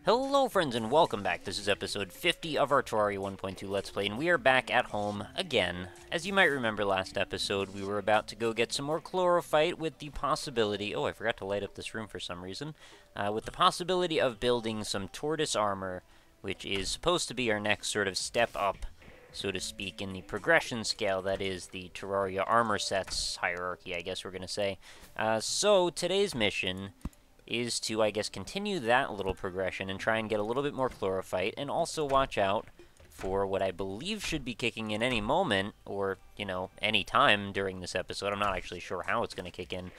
Hello friends and welcome back. This is episode 50 of our Terraria 1.2 Let's Play, and we are back at home again. As you might remember last episode, we were about to go get some more chlorophyte with the possibility... Oh, I forgot to light up this room for some reason. With the possibility of building some tortoise armor, which is supposed to be our next sort of step up, so to speak, in the progression scale that is the Terraria armor sets hierarchy, I guess we're going to say. So today's mission is to, I guess, continue that little progression and try and get a little bit more chlorophyte, and also watch out for what I believe should be kicking in any moment, or, you know, any time during this episode. I'm not actually sure how it's going to kick in,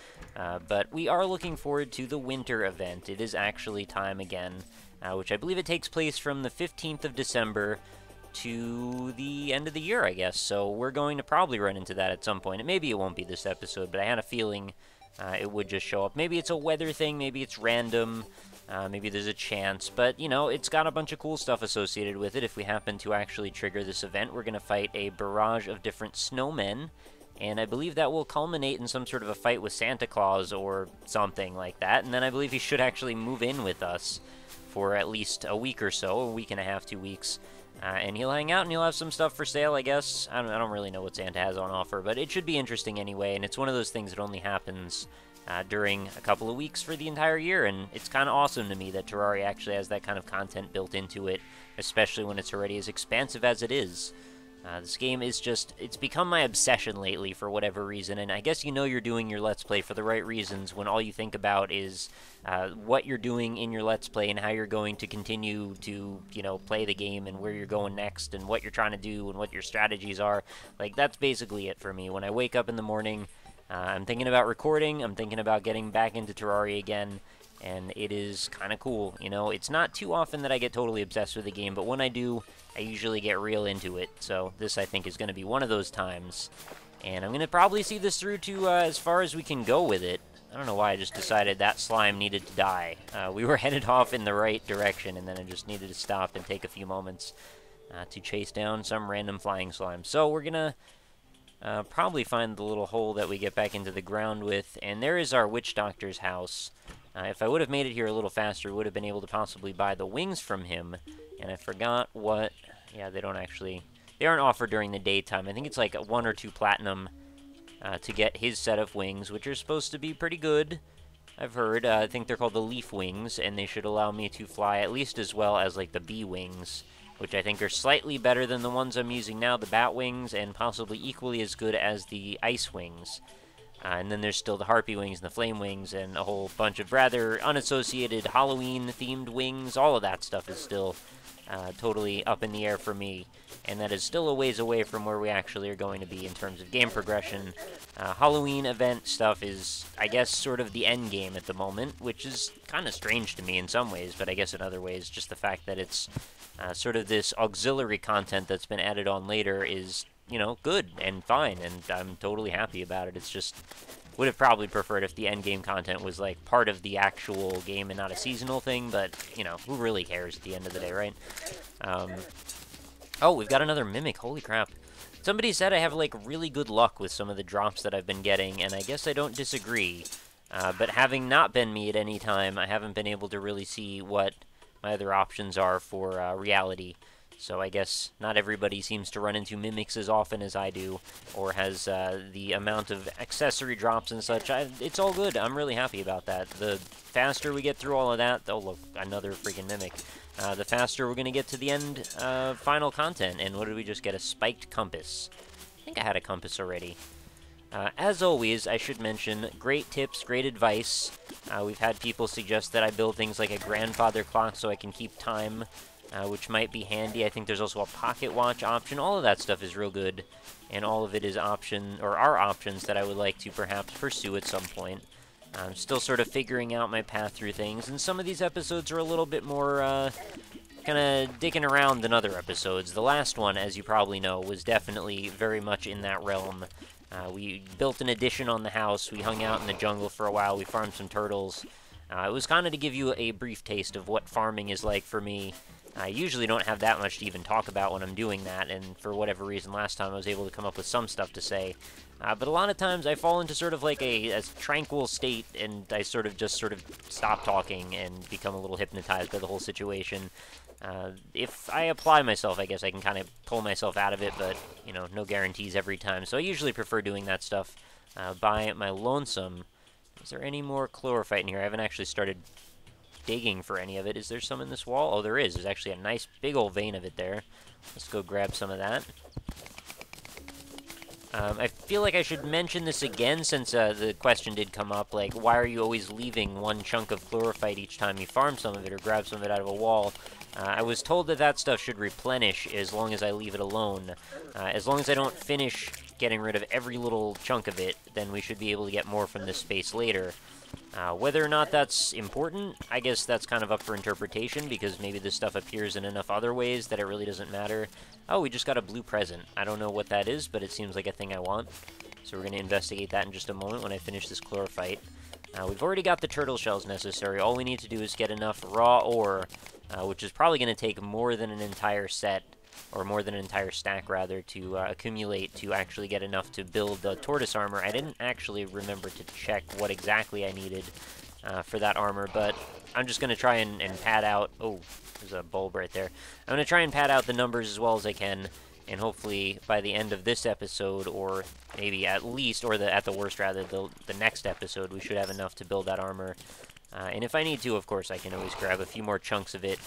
but we are looking forward to the winter event. It is actually time again, which I believe it takes place from the 15th of December to the end of the year, I guess, so we're going to probably run into that at some point. And maybe it won't be this episode, but I had a feeling it would just show up. Maybe it's a weather thing, maybe it's random, maybe there's a chance, but, you know, it's got a bunch of cool stuff associated with it. If we happen to actually trigger this event, we're going to fight a barrage of different snowmen, and I believe that will culminate in some sort of a fight with Santa Claus or something like that, and then I believe he should actually move in with us for at least a week or so, a week and a half, 2 weeks. And he'll hang out, and he'll have some stuff for sale, I guess. I don't really know what Santa has on offer, but it should be interesting anyway, and it's one of those things that only happens during a couple of weeks for the entire year, and it's kind of awesome to me that Terraria actually has that kind of content built into it, especially when it's already as expansive as it is. This game is just, it's become my obsession lately for whatever reason, and I guess you know you're doing your Let's Play for the right reasons when all you think about is what you're doing in your Let's Play and how you're going to continue to, you know, play the game and where you're going next and what you're trying to do and what your strategies are. Like, that's basically it for me. When I wake up in the morning, I'm thinking about recording, I'm thinking about getting back into Terraria again, and it is kind of cool, you know? It's not too often that I get totally obsessed with the game, but when I do, I usually get real into it, so this, I think, is going to be one of those times. And I'm going to probably see this through to as far as we can go with it. I don't know why I just decided that slime needed to die. We were headed off in the right direction, and then I just needed to stop and take a few moments to chase down some random flying slime. So we're going to probably find the little hole that we get back into the ground with, and there is our witch doctor's house. If I would have made it here a little faster, we would have been able to possibly buy the wings from him. And I forgot what... Yeah, they don't actually... They aren't offered during the daytime. I think it's like 1 or 2 platinum to get his set of wings, which are supposed to be pretty good, I've heard. I think they're called the leaf wings, and they should allow me to fly at least as well as like the bee wings, which I think are slightly better than the ones I'm using now, the bat wings, and possibly equally as good as the ice wings. And then there's still the harpy wings and the flame wings and a whole bunch of rather unassociated Halloween-themed wings. All of that stuff is still totally up in the air for me, and that is still a ways away from where we actually are going to be in terms of game progression. Halloween event stuff is, I guess, sort of the end game at the moment, which is kind of strange to me in some ways, but I guess in other ways, just the fact that it's sort of this auxiliary content that's been added on later is, you know, good and fine, and I'm totally happy about it. It's just, would have probably preferred if the end game content was like part of the actual game and not a seasonal thing, but, you know, who really cares at the end of the day, right? Oh, we've got another mimic, holy crap. Somebody said I have like really good luck with some of the drops that I've been getting, and I guess I don't disagree. But having not been me at any time, I haven't been able to really see what my other options are for reality. So I guess not everybody seems to run into mimics as often as I do, or has the amount of accessory drops and such. It's all good. I'm really happy about that. The faster we get through all of that... Oh, look, another freaking mimic. The faster we're going to get to the end final content. And what did we just get? A spiked compass. I think I had a compass already. As always, I should mention, great tips, great advice. We've had people suggest that I build things like a grandfather clock so I can keep time, which might be handy. I think there's also a pocket watch option. All of that stuff is real good, and all of it is are options that I would like to perhaps pursue at some point. I'm still sort of figuring out my path through things, and some of these episodes are a little bit more kind of digging around than other episodes. The last one, as you probably know, was definitely very much in that realm. We built an addition on the house, we hung out in the jungle for a while, we farmed some turtles. It was kind of to give you a brief taste of what farming is like for me, I usually don't have that much to even talk about when I'm doing that, and for whatever reason last time I was able to come up with some stuff to say. But a lot of times I fall into sort of like a tranquil state, and I sort of stop talking and become a little hypnotized by the whole situation. If I apply myself, I guess I can kind of pull myself out of it, but, you know, no guarantees every time. So I usually prefer doing that stuff by my lonesome. Is there any more chlorophyte in here? I haven't actually started digging for any of it. Is there some in this wall? Oh, there is. There's actually a nice big old vein of it there. Let's go grab some of that. I feel like I should mention this again since the question did come up, like, why are you always leaving one chunk of chlorophyte each time you farm some of it or grab some of it out of a wall? I was told that that stuff should replenish as long as I leave it alone. As long as I don't finish getting rid of every little chunk of it, then we should be able to get more from this space later. Whether or not that's important, I guess that's kind of up for interpretation, because maybe this stuff appears in enough other ways that it really doesn't matter. Oh, we just got a blue present. I don't know what that is, but it seems like a thing I want. So we're going to investigate that in just a moment when I finish this chlorophyte. We've already got the turtle shells necessary. All we need to do is get enough raw ore, which is probably going to take more than an entire set, or more than an entire stack, rather, to accumulate to actually get enough to build the tortoise armor. I didn't actually remember to check what exactly I needed for that armor, but I'm just going to try and pad out... Oh, there's a bulb right there. I'm going to try and pad out the numbers as well as I can, and hopefully by the end of this episode, or maybe at least, or at the worst, rather, the next episode, we should have enough to build that armor. And if I need to, of course, I can always grab a few more chunks of it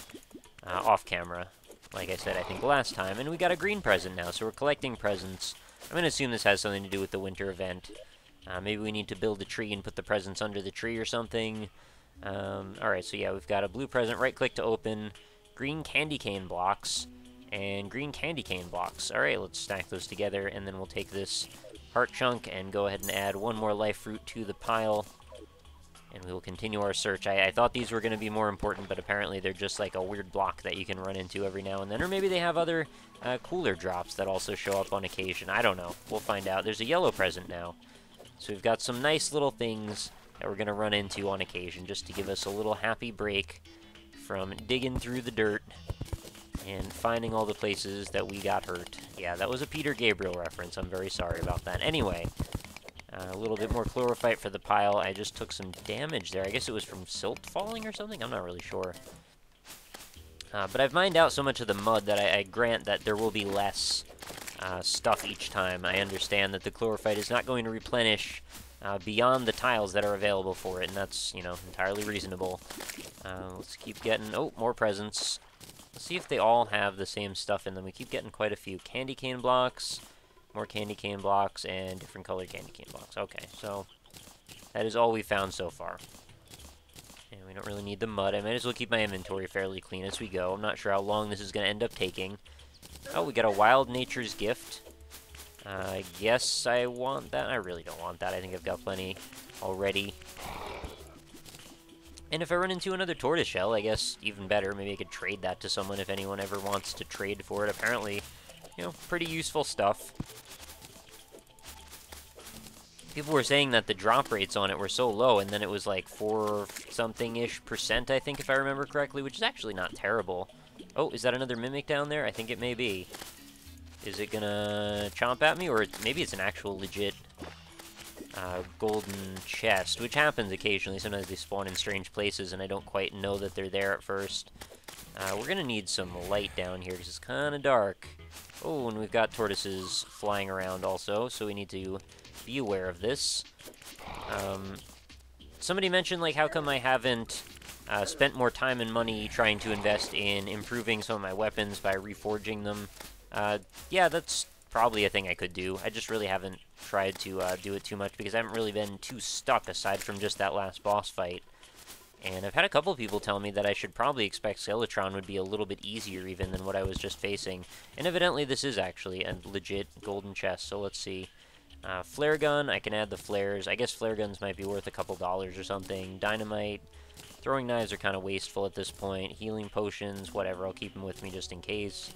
off camera, like I said, I think last time. And we got a green present now, so we're collecting presents. I'm going to assume this has something to do with the winter event. Maybe we need to build a tree and put the presents under the tree or something. Alright, so yeah, we've got a blue present. Right-click to open. Green candy cane blocks. And green candy cane blocks. Alright, let's stack those together, and then we'll take this heart chunk and go ahead and add one more life fruit to the pile. And we will continue our search. I thought these were going to be more important, but apparently they're just like a weird block that you can run into every now and then. Or maybe they have other cooler drops that also show up on occasion. I don't know. We'll find out. There's a yellow present now. So we've got some nice little things that we're going to run into on occasion, just to give us a little happy break from digging through the dirt and finding all the places that we got hurt. Yeah, that was a Peter Gabriel reference. I'm very sorry about that. Anyway... a little bit more chlorophyte for the pile. I just took some damage there. I guess it was from silt falling or something? I'm not really sure. But I've mined out so much of the mud that I grant that there will be less stuff each time. I understand that the chlorophyte is not going to replenish beyond the tiles that are available for it, and that's, you know, entirely reasonable. Let's keep getting... Oh, more presents. Let's see if they all have the same stuff in them. We keep getting quite a few. Candy cane blocks... More candy cane blocks, and different colored candy cane blocks. Okay, so that is all we found so far. And we don't really need the mud. I might as well keep my inventory fairly clean as we go. I'm not sure how long this is going to end up taking. Oh, we got a Wild Nature's Gift. I guess I want that. I really don't want that. I think I've got plenty already. And if I run into another tortoiseshell, I guess even better. Maybe I could trade that to someone if anyone ever wants to trade for it. Apparently, you know, pretty useful stuff. People were saying that the drop rates on it were so low, and then it was like 4-something-ish%, I think, if I remember correctly, which is actually not terrible. Oh, is that another mimic down there? I think it may be. Is it gonna chomp at me, or maybe it's an actual legit golden chest, which happens occasionally. Sometimes they spawn in strange places, and I don't quite know that they're there at first. We're gonna need some light down here, because it's kind of dark. Oh, and we've got tortoises flying around also, so we need to be aware of this. Somebody mentioned, like, how come I haven't spent more time and money trying to invest in improving some of my weapons by reforging them. Yeah, that's probably a thing I could do. I just really haven't tried to do it too much because I haven't really been too stuck aside from just that last boss fight. And I've had a couple of people tell me that I should probably expect Skeletron would be a little bit easier even than what I was just facing. And evidently this is actually a legit golden chest, so let's see. Flare gun, I can add the flares. I guess flare guns might be worth a couple dollars or something. Dynamite. Throwing knives are kind of wasteful at this point. Healing potions, whatever. I'll keep them with me just in case.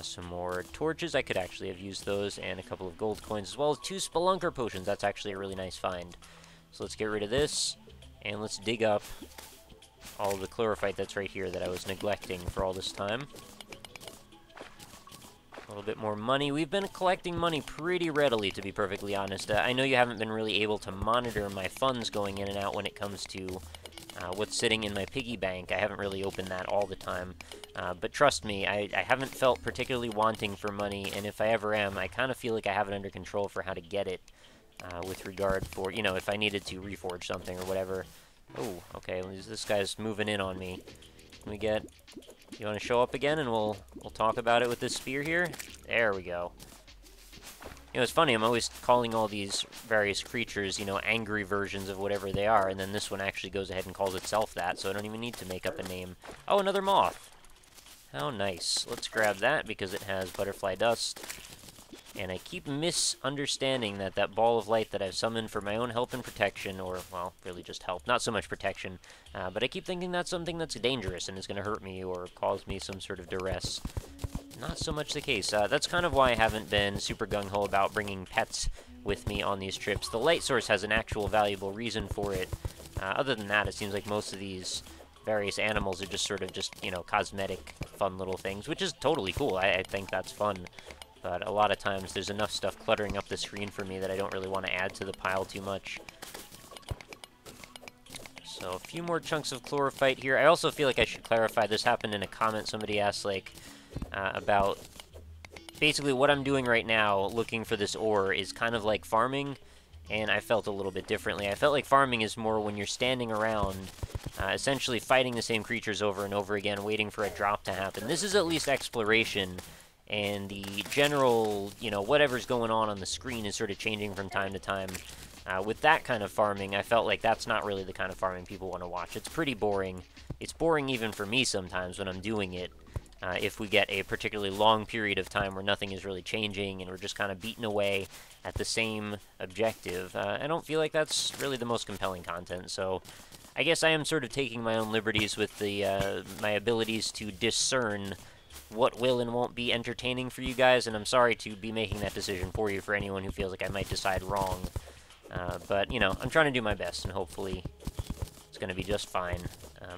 Some more torches. I could actually have used those. And a couple of gold coins as well as 2 spelunker potions. That's actually a really nice find. So let's get rid of this. And let's dig up all the chlorophyte that's right here that I was neglecting for all this time. A little bit more money. We've been collecting money pretty readily, to be perfectly honest. I know you haven't been really able to monitor my funds going in and out when it comes to what's sitting in my piggy bank. I haven't really opened that all the time. But trust me, I haven't felt particularly wanting for money, and if I ever am, I kind of feel like I have it under control for how to get it with regard for, you know, if I needed to reforge something or whatever. Oh, okay, this guy's moving in on me. Can we get... You want to show up again, and we'll talk about it with this spear here? There we go. You know, it's funny, I'm always calling all these various creatures, you know, angry versions of whatever they are, and then this one actually goes ahead and calls itself that, so I don't even need to make up a name. Oh, another moth! How nice. Let's grab that, because it has butterfly dust. And I keep misunderstanding that that ball of light that I've summoned for my own help and protection, or, well, really just help, not so much protection, but I keep thinking that's something that's dangerous and is going to hurt me or cause me some sort of duress. Not so much the case. That's kind of why I haven't been super gung-ho about bringing pets with me on these trips. The light source has an actual valuable reason for it. Other than that, it seems like most of these various animals are just sort of just, you know, cosmetic, fun little things, which is totally cool. I think that's fun. But a lot of times there's enough stuff cluttering up the screen for me that I don't really want to add to the pile too much. So a few more chunks of chlorophyte here. I also feel like I should clarify, this happened in a comment. Somebody asked, like, about basically what I'm doing right now, looking for this ore, is kind of like farming, and I felt a little bit differently. I felt like farming is more when you're standing around, essentially fighting the same creatures over and over again, waiting for a drop to happen. This is at least exploration. And the general, you know, whatever's going on the screen is sort of changing from time to time. With that kind of farming, I felt like that's not really the kind of farming people want to watch. It's pretty boring. It's boring even for me sometimes when I'm doing it. If we get a particularly long period of time where nothing is really changing and we're just kind of beating away at the same objective, I don't feel like that's really the most compelling content. So I guess I am sort of taking my own liberties with the my abilities to discern what will and won't be entertaining for you guys, and I'm sorry to be making that decision for you for anyone who feels like I might decide wrong. But, you know, I'm trying to do my best, and hopefully it's going to be just fine.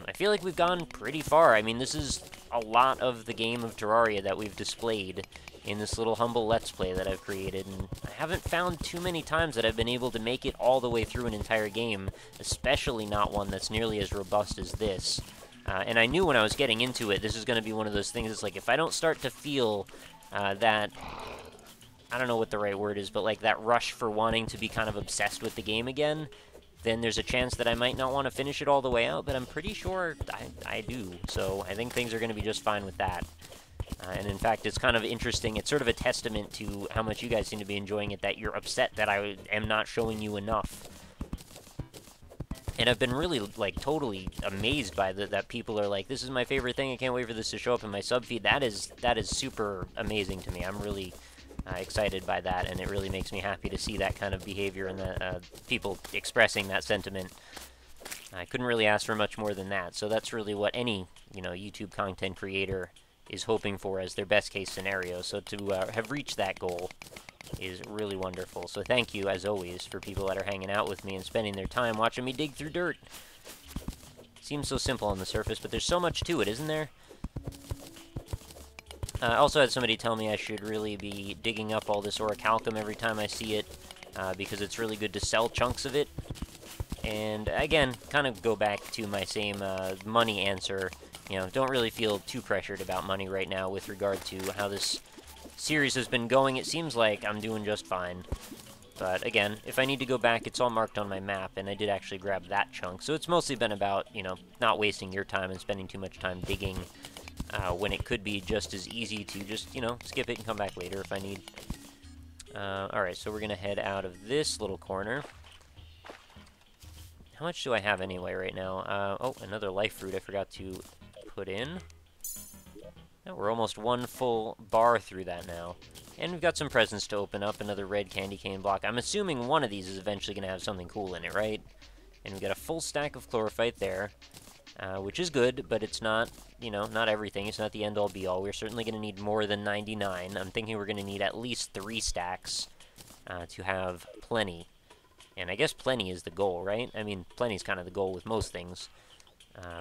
I feel like we've gone pretty far. I mean, this is a lot of the game of Terraria that we've displayed in this little humble Let's Play that I've created, and I haven't found too many times that I've been able to make it all the way through an entire game, especially not one that's nearly as robust as this. And I knew when I was getting into it, this is going to be one of those things. It's like, if I don't start to feel that, I don't know what the right word is, but like that rush for wanting to be kind of obsessed with the game again, then there's a chance that I might not want to finish it all the way out, but I'm pretty sure I do. So I think things are going to be just fine with that. And in fact, it's kind of interesting. It's sort of a testament to how much you guys seem to be enjoying it, that you're upset that I am not showing you enough. And I've been really, like, totally amazed by that people are like, this is my favorite thing, I can't wait for this to show up in my sub feed. That is super amazing to me. I'm really excited by that, and it really makes me happy to see that kind of behavior and the people expressing that sentiment. I couldn't really ask for much more than that. So that's really what any, you know, YouTube content creator is hoping for as their best case scenario. So to have reached that goal is really wonderful. So thank you, as always, for people that are hanging out with me and spending their time watching me dig through dirt. Seems so simple on the surface, but there's so much to it, isn't there? I also had somebody tell me I should really be digging up all this orichalcum every time I see it, because it's really good to sell chunks of it. And again, kind of go back to my same money answer. You know, don't really feel too pressured about money right now with regard to how this series has been going. It seems like I'm doing just fine. But again, if I need to go back, it's all marked on my map, and I did actually grab that chunk. So it's mostly been about, you know, not wasting your time and spending too much time digging when it could be just as easy to just, you know, skip it and come back later if I need. Alright, so we're going to head out of this little corner. How much do I have anyway right now? Oh, another life fruit I forgot to put in. Oh, we're almost one full bar through that now. And we've got some presents to open up, another red candy cane block. I'm assuming one of these is eventually going to have something cool in it, right? And we've got a full stack of chlorophyte there, which is good, but it's not, you know, not everything. It's not the end-all be-all. We're certainly going to need more than 99. I'm thinking we're going to need at least 3 stacks to have plenty. And I guess plenty is the goal, right? I mean, plenty is kind of the goal with most things.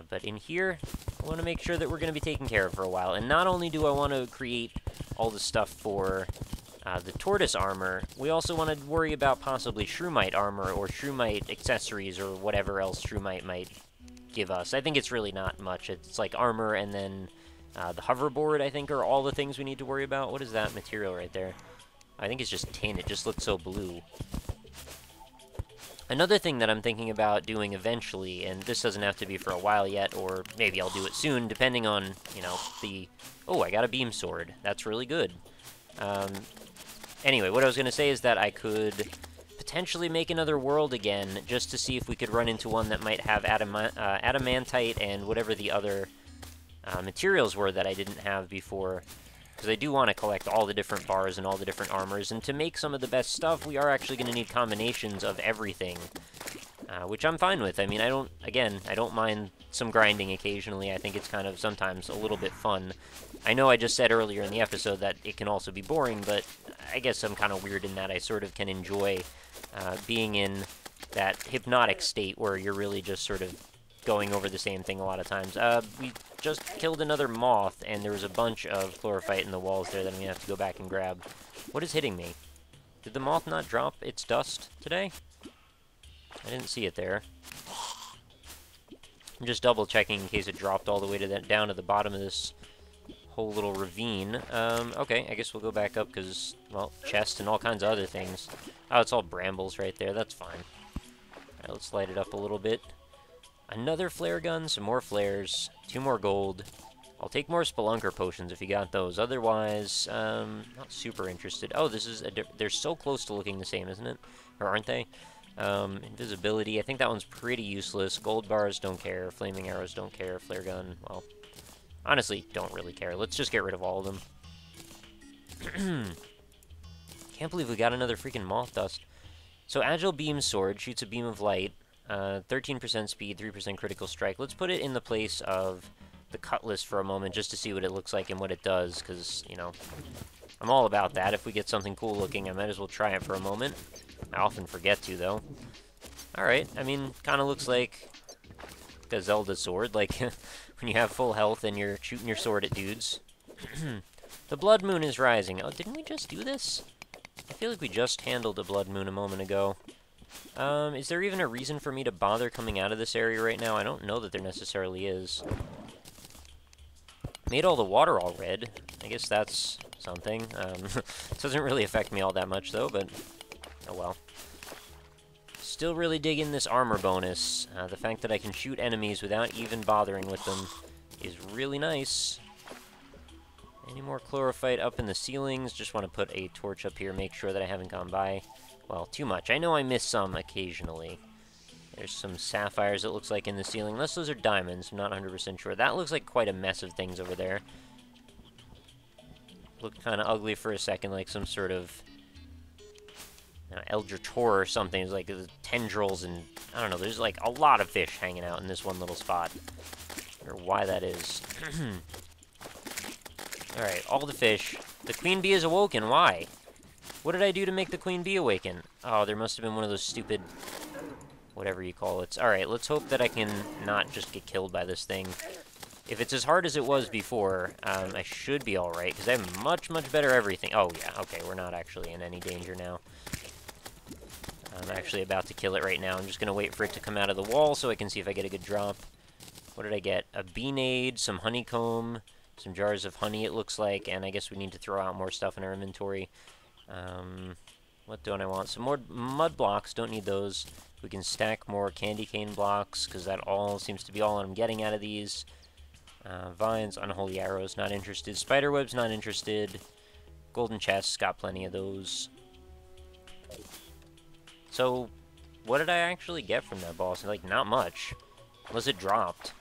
But in here, I want to make sure that we're going to be taken care of for a while. And not only do I want to create all the stuff for the tortoise armor, we also want to worry about possibly shroomite armor or shroomite accessories or whatever else shroomite might give us. I think it's really not much. It's like armor and then the hoverboard, I think, are all the things we need to worry about. What is that material right there? I think it's just tin. It just looks so blue. Another thing that I'm thinking about doing eventually, and this doesn't have to be for a while yet, or maybe I'll do it soon, depending on, you know, the... Oh, I got a beam sword. That's really good. Anyway, what I was going to say is that I could potentially make another world again, just to see if we could run into one that might have adamantite and whatever the other materials were that I didn't have before. Because I do want to collect all the different bars and all the different armors, and to make some of the best stuff, we are actually going to need combinations of everything, which I'm fine with. I mean, I don't mind some grinding occasionally. I think it's kind of sometimes a little bit fun. I know I just said earlier in the episode that it can also be boring, but I guess I'm kind of weird in that I sort of can enjoy being in that hypnotic state where you're really just sort of going over the same thing a lot of times. We just killed another moth, and there was a bunch of chlorophyte in the walls there that I'm going to have to go back and grab. What is hitting me? Did the moth not drop its dust today? I didn't see it there. I'm just double-checking in case it dropped all the way to down to the bottom of this whole little ravine. Okay, I guess we'll go back up because, well, chest and all kinds of other things. Oh, it's all brambles right there. That's fine. Alright, let's light it up a little bit. Another flare gun, some more flares, 2 more gold. I'll take more spelunker potions if you got those. Otherwise, not super interested. Oh, this is they're so close to looking the same, isn't it? Or aren't they? Invisibility, I think that one's pretty useless. Gold bars, don't care. Flaming arrows, don't care. Flare gun, well, honestly, don't really care. Let's just get rid of all of them. Can't believe we got another freaking moth dust. So, Agile Beam Sword shoots a beam of light. 13% speed, 3% critical strike. Let's put it in the place of the cutlass for a moment just to see what it looks like and what it does, because, you know, I'm all about that. If we get something cool looking, I might as well try it for a moment. I often forget to, though. Alright, I mean, kind of looks like a Zelda sword, like when you have full health and you're shooting your sword at dudes. The blood moon is rising. Oh, didn't we just do this? I feel like we just handled a blood moon a moment ago. Is there even a reason for me to bother coming out of this area right now? I don't know that there necessarily is. Made all the water all red. I guess that's something. It doesn't really affect me all that much, though, but oh well. Still really digging this armor bonus. The fact that I can shoot enemies without even bothering with them is really nice. Any more chlorophyte up in the ceilings? Just want to put a torch up here, make sure that I haven't gone by. Well, too much. I know I miss some occasionally. There's some sapphires, it looks like, in the ceiling. Unless those are diamonds, I'm not 100% sure. That looks like quite a mess of things over there. Looked kind of ugly for a second, like some sort of Eldritch Horror or something. It's like tendrils and, I don't know, there's like a lot of fish hanging out in this one little spot. I don't know why that is. Alright, all the fish. The queen bee is awoken. Why? What did I do to make the queen bee awaken? Oh, there must have been one of those stupid... whatever you call it. Alright, let's hope that I can not just get killed by this thing. If it's as hard as it was before, I should be alright, because I have much, much better everything. Oh, yeah, okay, we're not actually in any danger now. I'm actually about to kill it right now. I'm just going to wait for it to come out of the wall so I can see if I get a good drop. What did I get? A beanade, some honeycomb, some jars of honey, it looks like, and I guess we need to throw out more stuff in our inventory. What don't I want? Some more mud blocks, don't need those. We can stack more candy cane blocks, because that all seems to be all I'm getting out of these. Vines, unholy arrows, not interested. Spiderwebs, not interested. Golden chests, got plenty of those. So, what did I actually get from that boss? Like, not much. Unless it dropped.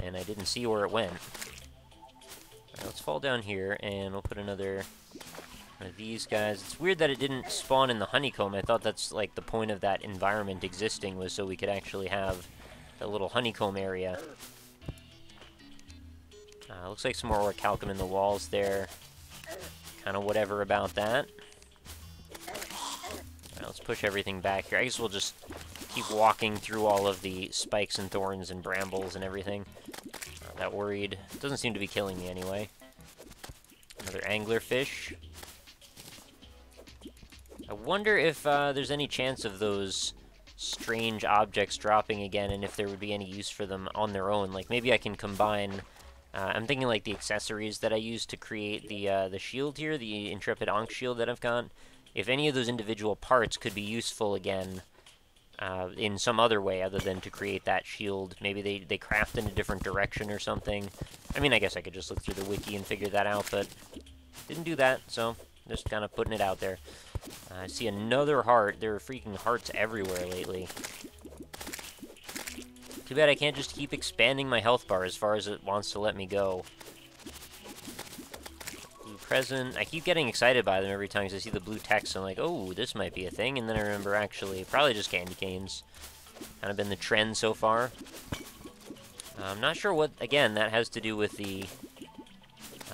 And I didn't see where it went. Alright, let's fall down here, and we'll put another... one of these guys. It's weird that it didn't spawn in the honeycomb. I thought that's like the point of that environment existing was so we could actually have a little honeycomb area. Looks like some more orichalcum in the walls there. Kind of whatever about that. Alright, let's push everything back here. I guess we'll just keep walking through all of the spikes and thorns and brambles and everything. Not that worried. Doesn't seem to be killing me anyway. Another anglerfish. I wonder if there's any chance of those strange objects dropping again, and if there would be any use for them on their own. Like, maybe I can combine... I'm thinking, like, the accessories that I used to create the shield here, the Intrepid Ankh shield that I've got. If any of those individual parts could be useful again in some other way other than to create that shield. Maybe they craft in a different direction or something. I mean, I guess I could just look through the wiki and figure that out, but didn't do that, so just kind of putting it out there. I see another heart. There are freaking hearts everywhere lately. Too bad I can't just keep expanding my health bar as far as it wants to let me go. Blue present. I keep getting excited by them every time because I see the blue text. I'm like, oh, this might be a thing. And then I remember, actually, probably just candy canes. Kind of been the trend so far. I'm not sure what, again, that has to do with the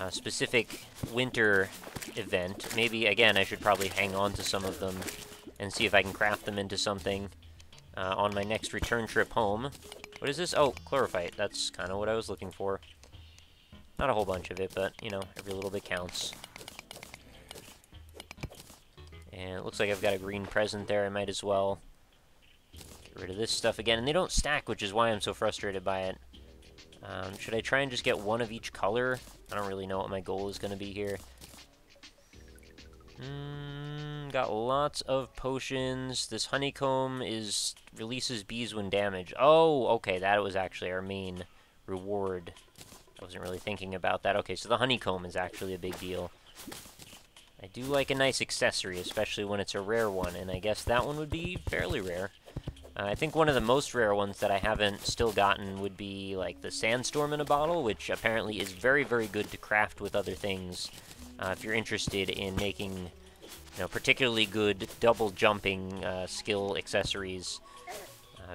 specific winter event. Maybe, again, I should probably hang on to some of them and see if I can craft them into something on my next return trip home. What is this? Oh, chlorophyte. That's kind of what I was looking for. Not a whole bunch of it, but, you know, every little bit counts. And it looks like I've got a green present there. I might as well get rid of this stuff again. And they don't stack, which is why I'm so frustrated by it. Should I try and just get one of each color? I don't really know what my goal is going to be here. Got lots of potions. This honeycomb releases bees when damaged. Oh, okay, that was actually our main reward. I wasn't really thinking about that. Okay, so the honeycomb is actually a big deal. I do like a nice accessory, especially when it's a rare one, and I guess that one would be fairly rare. I think one of the most rare ones that I haven't still gotten would be like the sandstorm in a bottle, which apparently is very, very good to craft with other things. If you're interested in making, you know, particularly good double jumping skill accessories,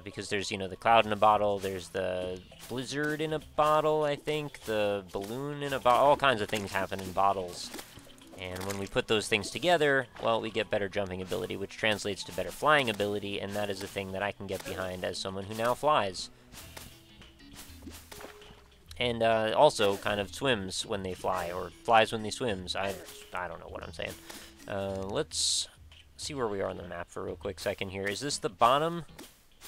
because there's, you know, the cloud in a bottle, there's the blizzard in a bottle, I think, the balloon in a bottle, all kinds of things happen in bottles. And when we put those things together, well, we get better jumping ability, which translates to better flying ability, and that is a thing that I can get behind as someone who now flies. And also kind of swims when they fly, or flies when they swims. I don't know what I'm saying. Let's see where we are on the map for a real quick second here. Is this the bottom?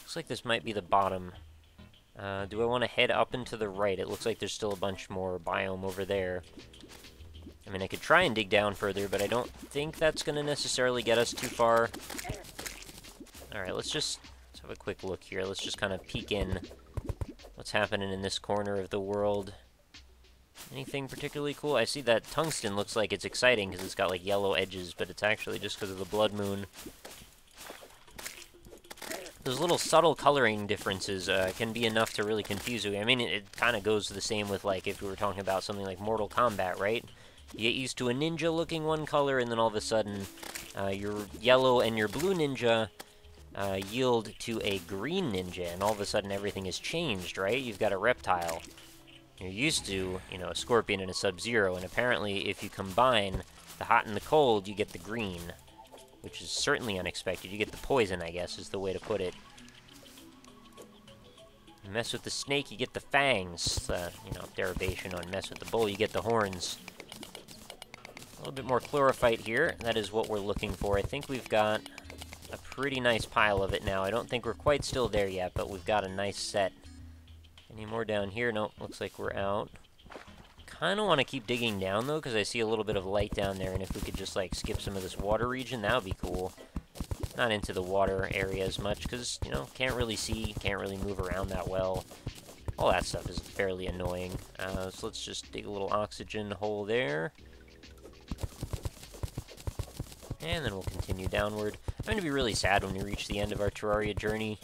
Looks like this might be the bottom. Do I want to head up and to the right? It looks like there's still a bunch more biome over there. I mean, I could try and dig down further, but I don't think that's going to necessarily get us too far. Alright, let's have a quick look here. Let's just kind of peek in what's happening in this corner of the world. Anything particularly cool? I see that tungsten looks like it's exciting because it's got like yellow edges, but it's actually just because of the blood moon. Those little subtle coloring differences can be enough to really confuse you. I mean, it kind of goes the same with, like, if we were talking about something like Mortal Kombat, right? You get used to a ninja looking one color, and then all of a sudden, your yellow and your blue ninja yield to a green ninja, and all of a sudden everything has changed, right? You've got a reptile. You're used to, you know, a scorpion and a sub-zero, and apparently if you combine the hot and the cold, you get the green, which is certainly unexpected. You get the poison, I guess, is the way to put it. You mess with the snake, you get the fangs. You know, derivation on mess with the bull, you get the horns. A little bit more chlorophyte here. That is what we're looking for. I think we've got a pretty nice pile of it now. I don't think we're quite still there yet, but we've got a nice set. Any more down here? Nope, looks like we're out. Kind of want to keep digging down, though, because I see a little bit of light down there, and if we could just, like, skip some of this water region, that would be cool. Not into the water area as much, because, you know, can't really see, can't really move around that well. All that stuff is fairly annoying. So let's just dig a little oxygen hole there. And then we'll continue downward. I'm going to be really sad when we reach the end of our Terraria journey.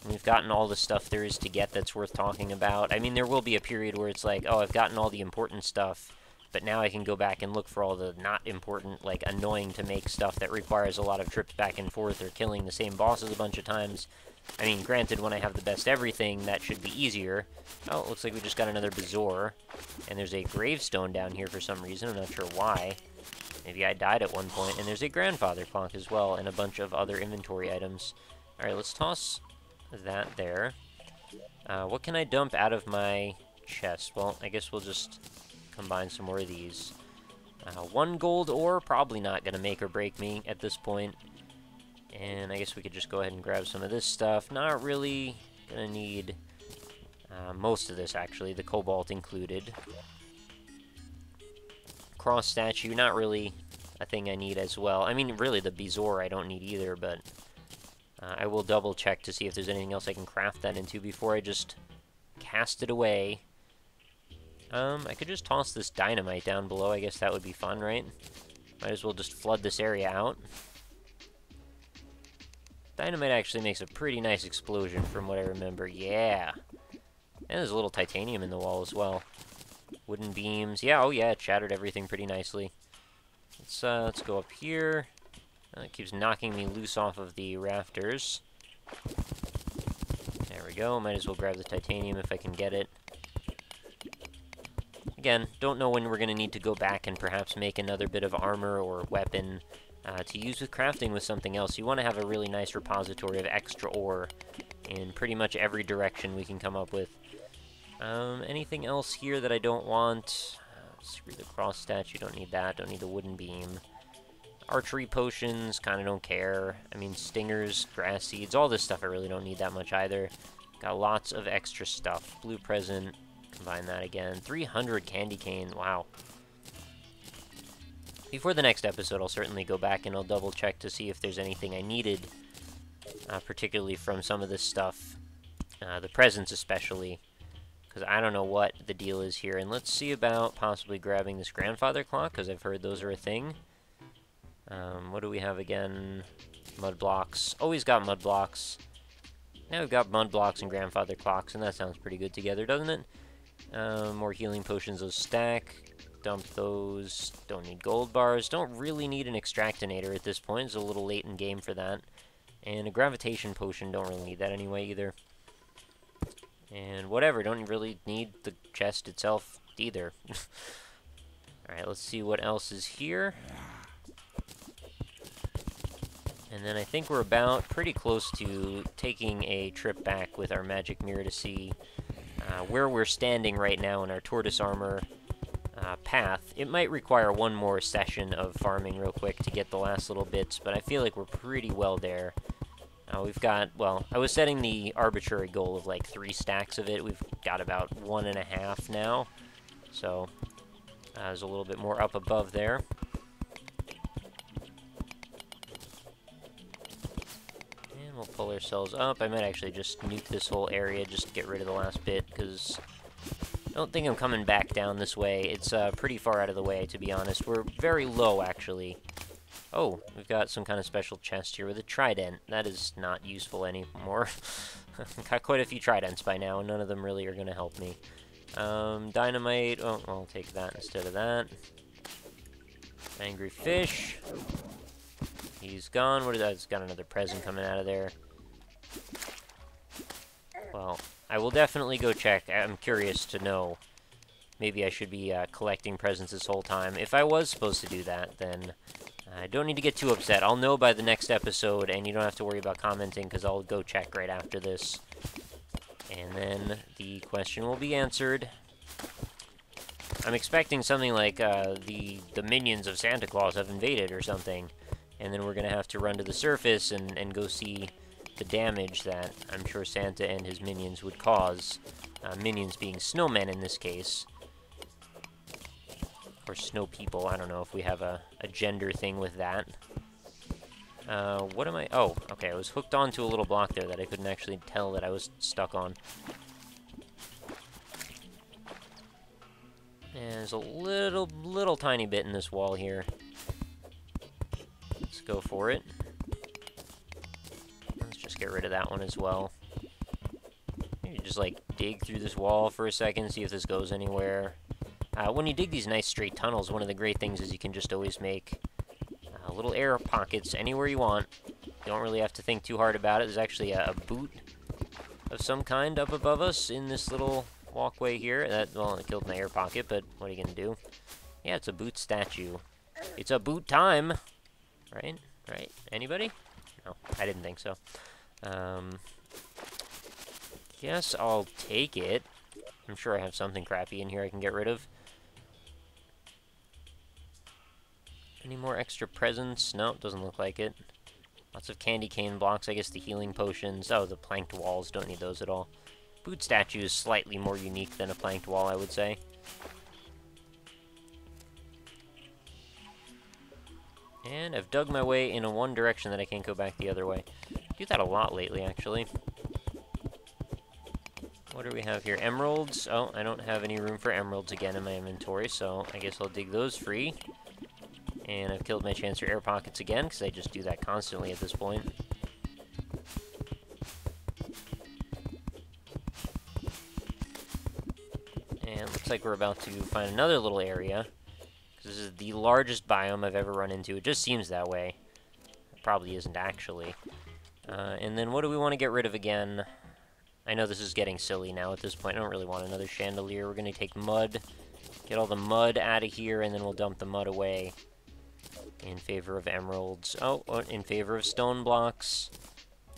We've gotten all the stuff there is to get that's worth talking about. I mean, there will be a period where it's like, oh, I've gotten all the important stuff, but now I can go back and look for all the not important, like, annoying to make stuff that requires a lot of trips back and forth or killing the same bosses a bunch of times. I mean, granted, when I have the best everything, that should be easier. Oh, it looks like we just got another Bazaar. And there's a gravestone down here for some reason. I'm not sure why. Maybe I died at one point. And there's a grandfather clock as well, and a bunch of other inventory items. Alright, let's toss that there. What can I dump out of my chest? Well, I guess we'll just combine some more of these. 1 gold ore, probably not going to make or break me at this point. And I guess we could just go ahead and grab some of this stuff. Not really going to need most of this, actually, the cobalt included. Cross statue, not really a thing I need as well. I mean, really, the bezoar I don't need either, but I will double check to see if there's anything else I can craft that into before I just cast it away. I could just toss this dynamite down below. I guess that would be fun, right? Might as well just flood this area out. Dynamite actually makes a pretty nice explosion from what I remember. Yeah. And there's a little titanium in the wall as well. Wooden beams. Yeah, oh yeah, it shattered everything pretty nicely. Let's go up here. It keeps knocking me loose off of the rafters. There we go. Might as well grab the titanium if I can get it. Again, don't know when we're going to need to go back and perhaps make another bit of armor or weapon to use with crafting with something else. You want to have a really nice repository of extra ore in pretty much every direction we can come up with. Anything else here that I don't want? Screw the cross statue, don't need that, don't need the wooden beam. Archery potions, kind of don't care. I mean, stingers, grass seeds, all this stuff I really don't need that much either. Got lots of extra stuff. Blue present, combine that again. 300 candy cane, wow. Before the next episode, I'll certainly go back and I'll double check to see if there's anything I needed, particularly from some of this stuff. The presents especially, because I don't know what the deal is here. And let's see about possibly grabbing this grandfather clock, because I've heard those are a thing. What do we have again? Mud blocks. Always got mud blocks. Now we've got mud blocks and grandfather clocks, and that sounds pretty good together, doesn't it? More healing potions, those stack. Dump those. Don't need gold bars. Don't really need an extractinator at this point. It's a little late in game for that. And a gravitation potion, don't really need that anyway either. And whatever, don't really need the chest itself either. Alright, let's see what else is here. And then I think we're about pretty close to taking a trip back with our magic mirror to see where we're standing right now in our tortoise armor path. It might require one more session of farming real quick to get the last little bits, but I feel like we're pretty well there. We've got, well, I was setting the arbitrary goal of like 3 stacks of it. We've got about 1.5 now, so there's a little bit more up above there. And we'll pull ourselves up. I might actually just nuke this whole area just to get rid of the last bit, because I don't think I'm coming back down this way. It's pretty far out of the way, to be honest. We're very low, actually. Oh, we've got some kind of special chest here with a trident. That is not useful anymore. Got quite a few tridents by now, and none of them really are going to help me. Dynamite. Oh, I'll take that instead of that. Angry fish. He's gone. What is that? It's got another present coming out of there. Well, I will definitely go check. I'm curious to know. Maybe I should be collecting presents this whole time. If I was supposed to do that, then I don't need to get too upset. I'll know by the next episode, and you don't have to worry about commenting, because I'll go check right after this. And then the question will be answered. I'm expecting something like the minions of Santa Claus have invaded or something. And then we're going to have to run to the surface and go see the damage that I'm sure Santa and his minions would cause. Minions being snowmen in this case. Or snow people. I don't know if we have a gender thing with that. What am I... Oh, okay. I was hooked onto a little block there that I couldn't actually tell that I was stuck on. And there's a little tiny bit in this wall here. Let's go for it. Let's just get rid of that one as well. Maybe just, like, dig through this wall for a second, see if this goes anywhere. When you dig these nice straight tunnels, one of the great things is you can just always make little air pockets anywhere you want. You don't really have to think too hard about it. There's actually a boot of some kind up above us in this little walkway here. Well, it killed my air pocket, but what are you going to do? Yeah, it's a boot statue. It's a boot time! Right? Right? Anybody? No, I didn't think so. Guess I'll take it. I'm sure I have something crappy in here I can get rid of. Any more extra presents? No, doesn't look like it. Lots of candy cane blocks. I guess the healing potions. Oh, the planked walls. Don't need those at all. Boot statue is slightly more unique than a planked wall, I would say. And I've dug my way in a one direction that I can't go back the other way. I do that a lot lately, actually. What do we have here? Emeralds. Oh, I don't have any room for emeralds again in my inventory, so I guess I'll dig those free. And I've killed my chance for air pockets again, because I just do that constantly at this point. And looks like we're about to find another little area. This is the largest biome I've ever run into. It just seems that way. It probably isn't, actually. And then what do we want to get rid of again? I know this is getting silly now at this point. I don't really want another chandelier. We're going to take mud, get all the mud out of here, and then we'll dump the mud away in favor of emeralds. Oh, in favor of stone blocks,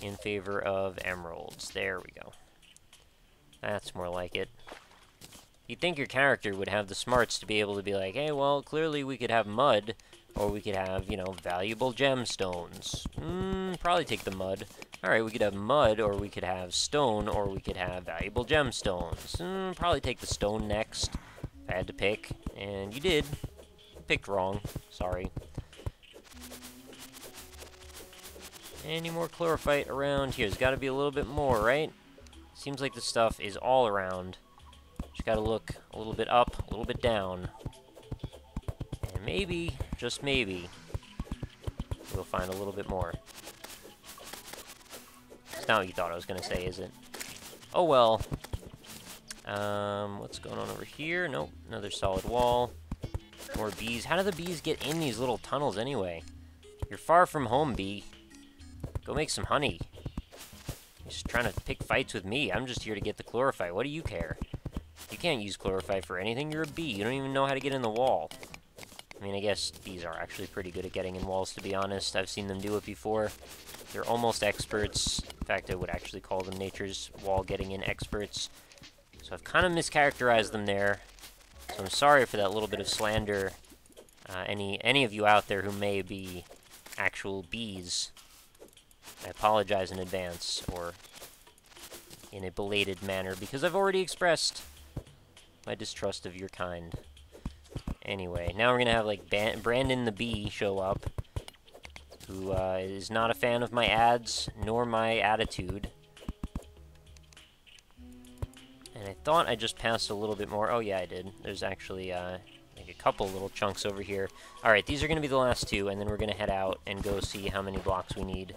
in favor of emeralds. There we go. That's more like it. You'd think your character would have the smarts to be able to be like, hey, well, clearly we could have mud, or we could have, you know, valuable gemstones. Probably take the mud. Alright, we could have mud, or we could have stone, or we could have valuable gemstones. Probably take the stone next, if I had to pick. And you did. You picked wrong. Sorry. Any more chlorophyte around here? There's got to be a little bit more, right? Seems like the stuff is all around. Just gotta look a little bit up, a little bit down. And maybe, just maybe, we'll find a little bit more. It's not what you thought I was gonna say, is it? Oh well. What's going on over here? Nope, another solid wall. More bees. How do the bees get in these little tunnels anyway? You're far from home, bee. Go make some honey. You're just trying to pick fights with me. I'm just here to get the chlorophyte. What do you care? You can't use chlorophyte for anything. You're a bee. You don't even know how to get in the wall. I mean, I guess bees are actually pretty good at getting in walls, to be honest. I've seen them do it before. They're almost experts. In fact, I would actually call them nature's wall getting in experts. So I've kind of mischaracterized them there. So I'm sorry for that little bit of slander. Any of you out there who may be actual bees, I apologize in advance, or in a belated manner, because I've already expressed my distrust of your kind. Anyway, now we're gonna have, like, Brandon the Bee show up, who is not a fan of my ads, nor my attitude. And I thought I just passed a little bit more. Oh, yeah, I did. There's actually, like, a couple little chunks over here. Alright, these are gonna be the last two, and then we're gonna head out and go see how many blocks we need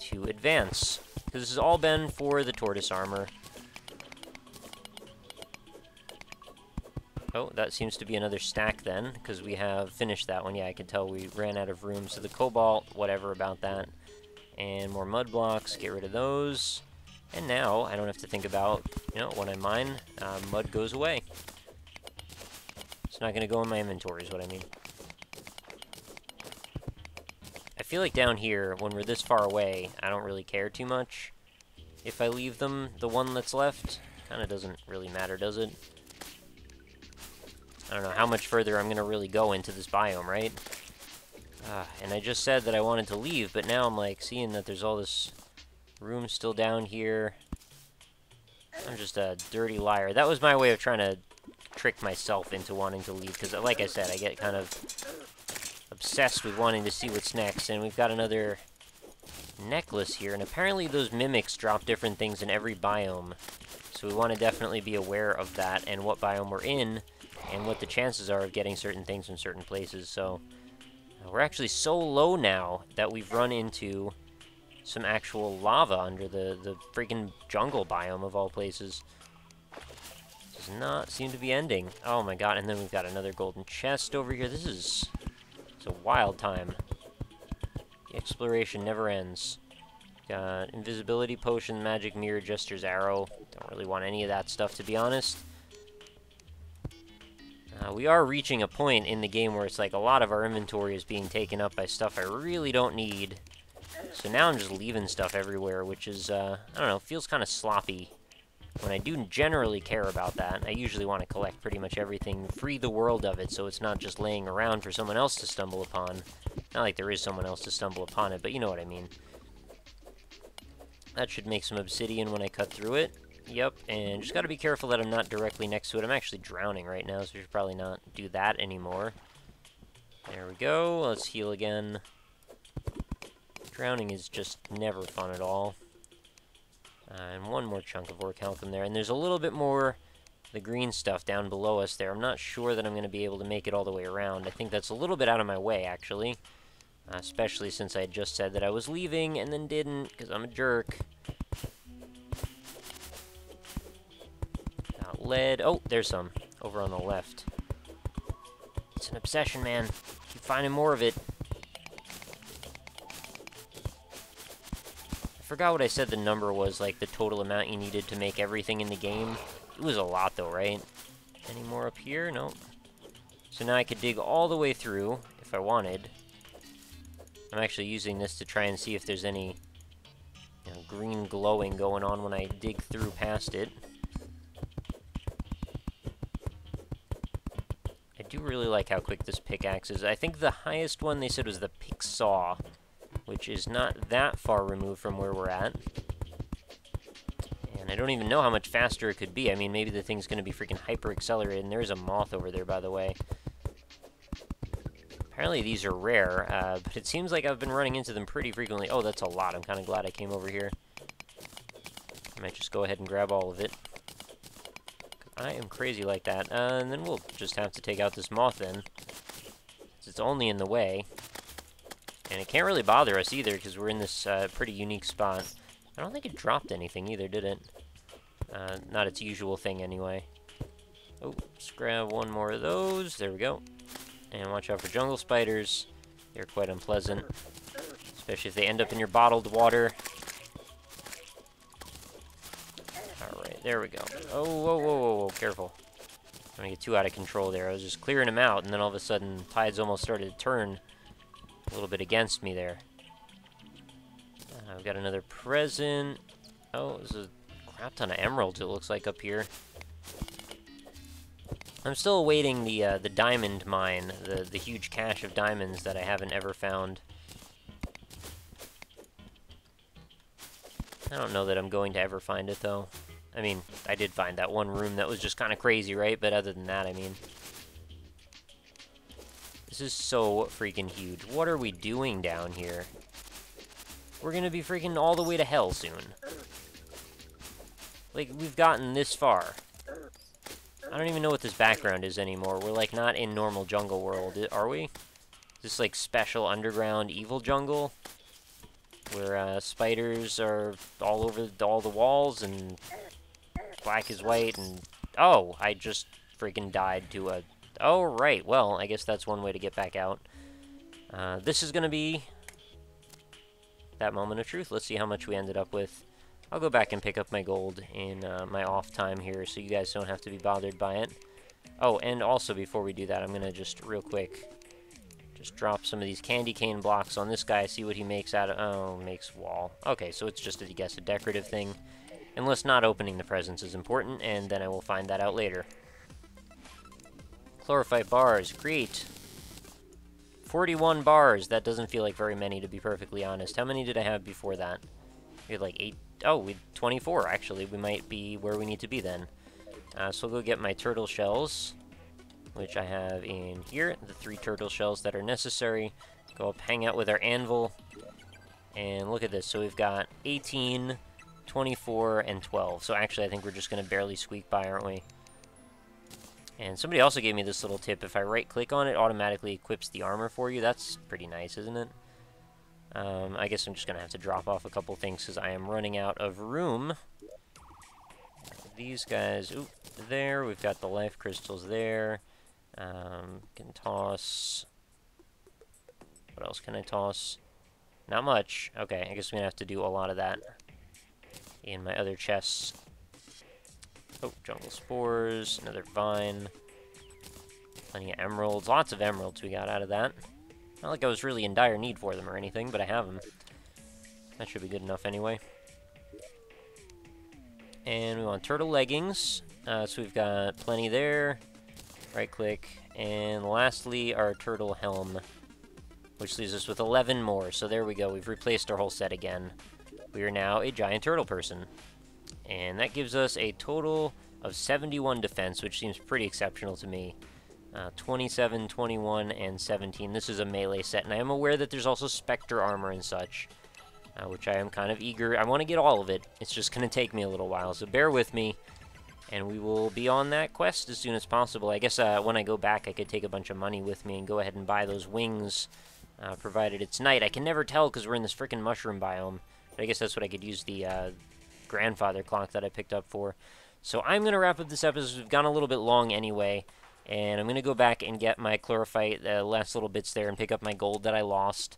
to advance. Because this has all been for the tortoise armor. Oh, that seems to be another stack then, because we have finished that one. Yeah, I can tell we ran out of room. So the cobalt, whatever about that. And more mud blocks, get rid of those. And now, I don't have to think about, you know, when I mine, mud goes away. It's not going to go in my inventory is what I mean. I feel like down here, when we're this far away, I don't really care too much. If I leave them, the one that's left, kind of doesn't really matter, does it? I don't know how much further I'm going to really go into this biome, right? And I just said that I wanted to leave, but now I'm, like, seeing that there's all this room still down here. I'm just a dirty liar. That was my way of trying to trick myself into wanting to leave, because, like I said, I get kind of obsessed with wanting to see what's next. And we've got another necklace here, and apparently those mimics drop different things in every biome. So we want to definitely be aware of that, and what biome we're in, and what the chances are of getting certain things in certain places. So we're actually so low now that we've run into some actual lava under the freaking jungle biome of all places. Does not seem to be ending. Oh my god, and then we've got another golden chest over here. This is... it's a wild time. The exploration never ends. Got invisibility potion, magic mirror, jester's arrow. Don't really want any of that stuff, to be honest. We are reaching a point in the game where it's like a lot of our inventory is being taken up by stuff I really don't need. So now I'm just leaving stuff everywhere, which is, I don't know, feels kind of sloppy when I do generally care about that, I usually want to collect pretty much everything, free the world of it, so it's not just laying around for someone else to stumble upon. Not like there is someone else to stumble upon it, but you know what I mean. That should make some obsidian when I cut through it. Yep, and just gotta be careful that I'm not directly next to it. I'm actually drowning right now, so I should probably not do that anymore. There we go. Let's heal again. Drowning is just never fun at all. And one more chunk of orichalcum there. And there's a little bit more the green stuff down below us there. I'm not sure that I'm going to be able to make it all the way around. I think that's a little bit out of my way, actually. Especially since I had just said that I was leaving and then didn't, because I'm a jerk. Got lead. Oh, there's some over on the left. It's an obsession, man. Keep finding more of it. I forgot what I said the number was, like the total amount you needed to make everything in the game. It was a lot though, right? Any more up here? Nope. So now I could dig all the way through if I wanted. I'm actually using this to try and see if there's any green glowing going on when I dig through past it. I do really like how quick this pickaxe is. I think the highest one they said was the pick saw, which is not that far removed from where we're at. And I don't even know how much faster it could be. I mean, maybe the thing's going to be freaking hyper-accelerated. And there's a moth over there, by the way. Apparently these are rare, but it seems like I've been running into them pretty frequently. Oh, that's a lot. I'm kind of glad I came over here. I might just go ahead and grab all of it. I am crazy like that. And then we'll just have to take out this moth then. It's only in the way. And it can't really bother us either, because we're in this pretty unique spot. I don't think it dropped anything either, did it? Not its usual thing, anyway. Oh, let's grab one more of those. There we go. And watch out for jungle spiders. They're quite unpleasant. Especially if they end up in your bottled water. Alright, there we go. Oh, whoa, whoa, whoa, whoa, careful. I'm gonna get too out of control there. I was just clearing them out, and then all of a sudden, tides almost started to turn a little bit against me there. I've got another present. Oh, there's a crap ton of emeralds, it looks like, up here. I'm still awaiting the diamond mine, the huge cache of diamonds that I haven't ever found. I don't know that I'm going to ever find it, though. I mean, I did find that one room that was just kind of crazy, right? But other than that, I mean... This is so freaking huge. What are we doing down here? We're gonna be freaking all the way to hell soon. Like, we've gotten this far. I don't even know what this background is anymore. We're, like, not in normal jungle world, are we? Is this, like, special underground evil jungle? Where, spiders are all over all the walls, and black is white, and... Oh, I just freaking died to a... Oh, right. Well, I guess that's one way to get back out. This is gonna be that moment of truth. Let's see how much we ended up with. I'll go back and pick up my gold in my off time here, so you guys don't have to be bothered by it. Oh, and also before we do that, I'm gonna just real quick just drop some of these candy cane blocks on this guy, see what he makes out of... Oh, makes wall. Okay, so it's just, I guess, a decorative thing. Unless not opening the presents is important, and then I will find that out later. Chlorophyte bars, great. 41 bars. That doesn't feel like very many, to be perfectly honest. How many did I have before that? We had like 8. Oh, we had 24, actually. We might be where we need to be then. So we'll go get my turtle shells, which I have in here. The 3 turtle shells that are necessary. Go up, hang out with our anvil. And look at this. So we've got 18, 24, and 12. So actually, I think we're just going to barely squeak by, aren't we? And somebody also gave me this little tip. If I right-click on it, automatically equips the armor for you. That's pretty nice, isn't it? I guess I'm just going to have to drop off a couple things because I am running out of room. These guys, oop, there. We've got the life crystals there. Can toss... What else can I toss? Not much. Okay, I guess we're going to have to do a lot of that in my other chests. Oh, jungle spores, another vine, plenty of emeralds, lots of emeralds we got out of that. Not like I was really in dire need for them or anything, but I have them. That should be good enough anyway. And we want turtle leggings. So we've got plenty there. Right-click. And lastly, our turtle helm, which leaves us with 11 more. So there we go. We've replaced our whole set again. We are now a giant turtle person. And that gives us a total of 71 defense, which seems pretty exceptional to me. 27, 21, and 17. This is a melee set, and I am aware that there's also Spectre armor and such, which I am kind of eager. I want to get all of it. It's just going to take me a little while, so bear with me, and we will be on that quest as soon as possible. I guess when I go back, I could take a bunch of money with me and go ahead and buy those wings, provided it's night. I can never tell because we're in this freaking mushroom biome, but I guess that's what I could use the grandfather clock that I picked up for. So I'm going to wrap up this episode. We've gone a little bit long anyway. And I'm going to go back and get my chlorophyte, the last little bits there, and pick up my gold that I lost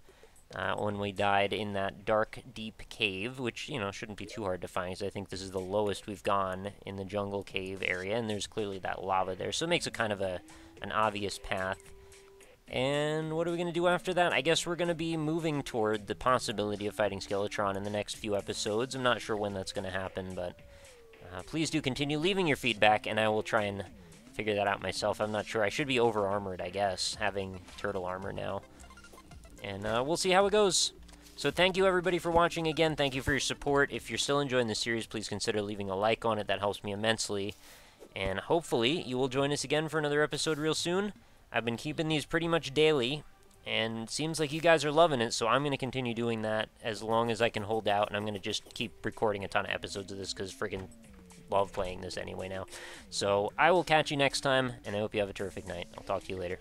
when we died in that dark, deep cave, which, you know, shouldn't be too hard to find, because I think this is the lowest we've gone in the jungle cave area, and there's clearly that lava there, so it makes it kind of an obvious path. And what are we going to do after that? I guess we're going to be moving toward the possibility of fighting Skeletron in the next few episodes. I'm not sure when that's going to happen, but please do continue leaving your feedback, and I will try and figure that out myself. I'm not sure. I should be over-armored, I guess, having turtle armor now. And we'll see how it goes. So thank you, everybody, for watching again. Thank you for your support. If you're still enjoying the series, please consider leaving a like on it. That helps me immensely. And hopefully, you will join us again for another episode real soon. I've been keeping these pretty much daily, and it seems like you guys are loving it, so I'm going to continue doing that as long as I can hold out, and I'm going to just keep recording a ton of episodes of this, because freaking love playing this anyway now. So I will catch you next time, and I hope you have a terrific night. I'll talk to you later.